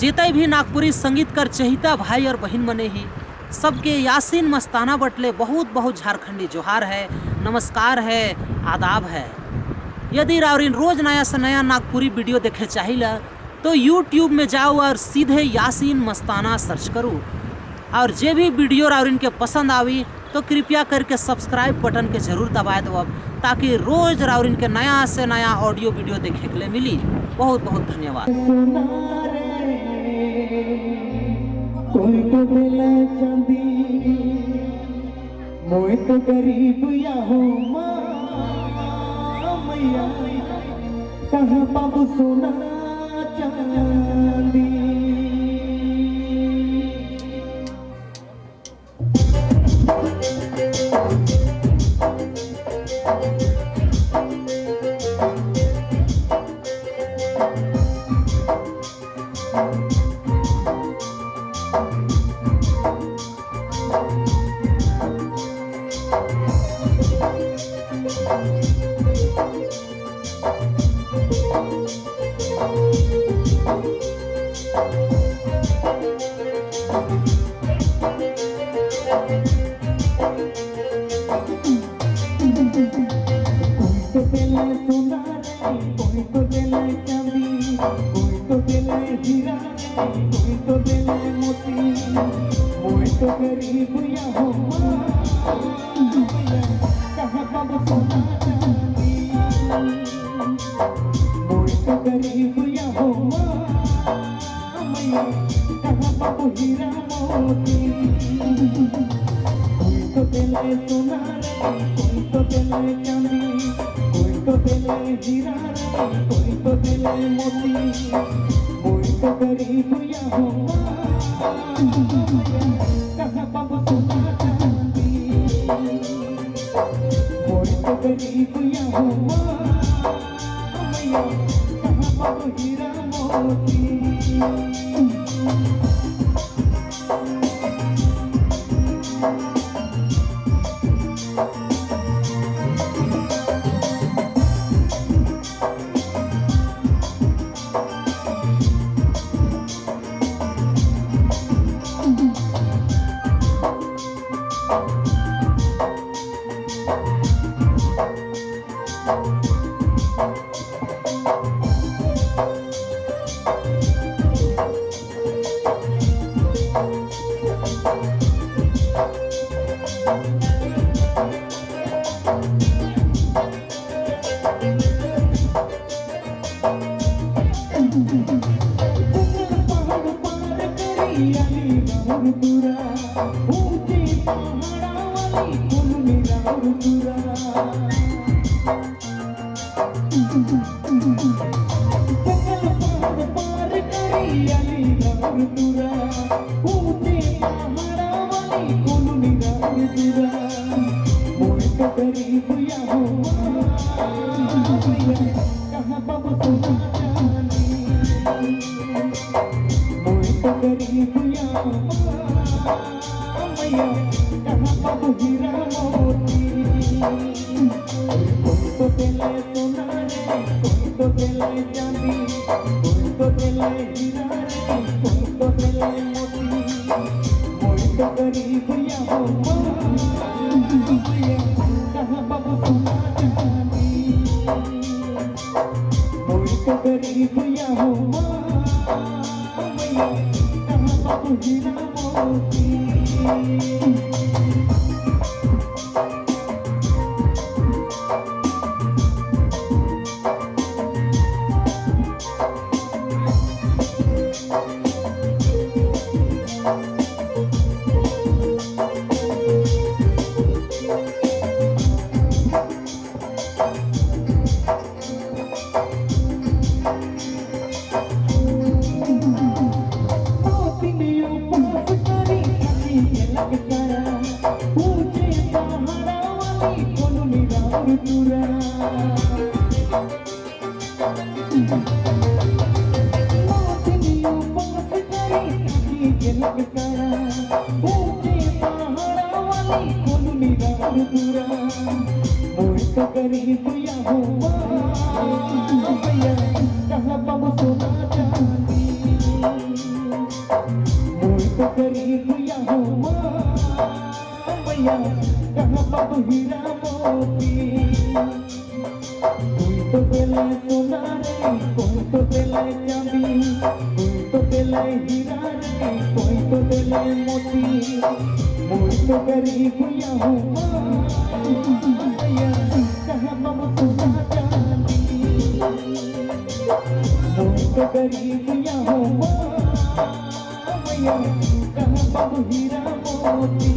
जेते भी नागपुरी संगीत कर चहिता भाई और बहन मने ही सबके यासीन मस्ताना बटले बहुत बहुत झारखंडी जोहार है, नमस्कार है, आदाब है। यदि रावरिन रोज नया से नया नागपुरी वीडियो देखे चाहिए तो यूट्यूब में जाओ और सीधे यासीन मस्ताना सर्च करो। और जे भी वीडियो रावरिन के पसंद आवी तो कृपया करके सब्सक्राइब बटन के जरूर दबा दो ताकि रोज रावरिन के नया से नया ऑडियो वीडियो देखे के लिए मिली। बहुत बहुत धन्यवाद। कोई तो दिल चांदी मोए तो गरीब या हो मैया कहाँ पाबू सोना चांदी। कोई तो दिल चांदी, कोई तो दिल हीरा, कोई तो दिल मोती, मोए तो गरीब या हो कहाँ पाबू सोना चांदी। मोए तो गरीब या हो मैया कहाँ पाबू हीरा मोती। कोई तो दिल सोना कोई तो दिल चांदी, कोई तो दिल हीरा, कोई तो दिल मोती, कोई तो गरीब या हो कहाँ पाबू सोना चांदी। कोई तो गरीब या हो मैया कहाँ पाबू हीरा मोती। कहाँ पाबू सोना चांदी। मोए तो गरीब या मैया कहाँ पाबू हीरा मोती। कोई तो दिल सोना कोई तो दिल चांदी, कोई तो दिल हीरा, कोई तो दिल मोती, मोए तो गरीब या हो मैया कहाँ पाबू सोना चांदी। कोई तो गरीब या हो मैया कहाँ पाबू हीरा मोती। कहाँ पाबू सोना चांदी। गरीब यहाँ मैया कहाँ बाबू हीरा मोती कोई तो बेले सोना रे कोई तो बेले चांदी कोई तो बेले हीरा रे कोई तो बेले मोती कोई तो गरीब यहाँ मैया कहाँ बाबू सोना चांदी कोई तो गरीब यहाँ मैया कहाँ बाबू हीरा मोती